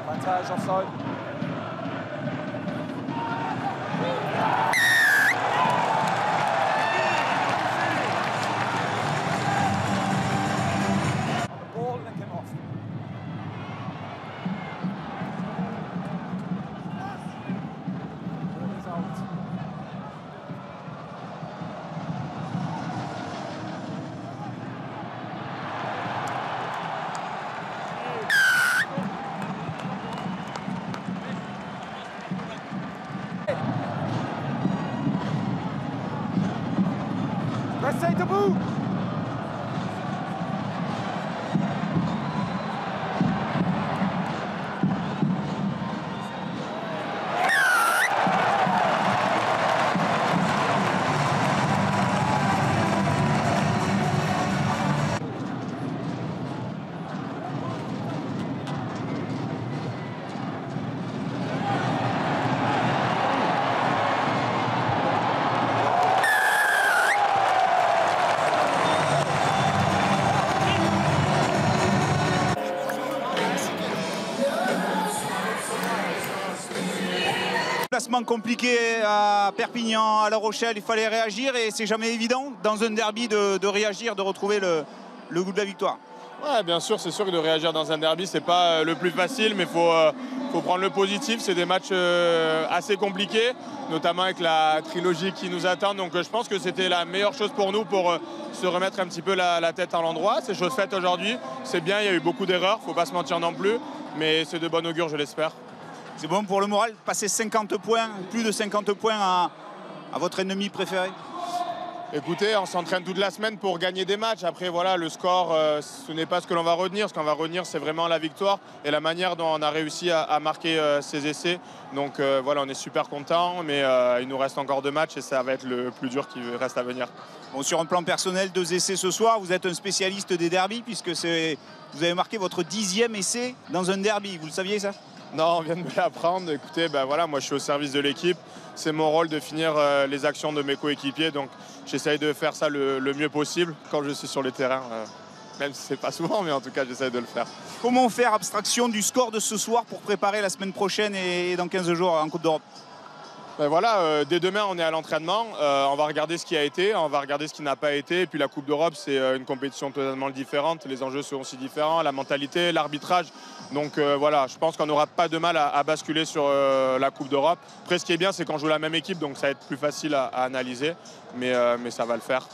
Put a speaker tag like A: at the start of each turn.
A: Avantage offside. The ball and came off. Ball is out. Restez debout.
B: Placement compliqué à Perpignan, à La Rochelle, il fallait réagir et c'est jamais évident dans un derby de réagir, de retrouver le goût de la victoire.
C: Ouais, bien sûr, c'est sûr que de réagir dans un derby, c'est pas le plus facile, mais faut prendre le positif. C'est des matchs assez compliqués, notamment avec la trilogie qui nous attend. Donc je pense que c'était la meilleure chose pour nous pour se remettre un petit peu la tête à l'endroit. C'est chose faite aujourd'hui. C'est bien, il y a eu beaucoup d'erreurs, faut pas se mentir non plus, mais c'est de bon augure, je l'espère.
B: C'est bon pour le moral, passer 50 points, plus de 50 points à votre ennemi préféré?
C: Écoutez, on s'entraîne toute la semaine pour gagner des matchs. Après, voilà, le score, ce n'est pas ce que l'on va retenir. Ce qu'on va retenir, c'est vraiment la victoire et la manière dont on a réussi à marquer ces essais. Donc voilà, on est super contents, mais il nous reste encore 2 matchs et ça va être le plus dur qui reste à venir.
B: Bon, sur un plan personnel, 2 essais ce soir. Vous êtes un spécialiste des derbys puisque vous avez marqué votre 10e essai dans un derby. Vous le saviez ça?
C: Non, on vient de me l'apprendre. Écoutez, ben voilà, moi je suis au service de l'équipe. C'est mon rôle de finir les actions de mes coéquipiers. Donc j'essaye de faire ça le mieux possible quand je suis sur le terrain. Même si c'est pas souvent, mais en tout cas j'essaye de le faire.
B: Comment faire abstraction du score de ce soir pour préparer la semaine prochaine et dans 15 jours en Coupe d'Europe?
C: Ben voilà, dès demain on est à l'entraînement, on va regarder ce qui a été, on va regarder ce qui n'a pas été. Et puis la Coupe d'Europe, c'est une compétition totalement différente, les enjeux sont aussi différents, la mentalité, l'arbitrage. Donc voilà, je pense qu'on n'aura pas de mal à basculer sur la Coupe d'Europe. Après, ce qui est bien, c'est qu'on joue la même équipe, donc ça va être plus facile à analyser, mais ça va le faire.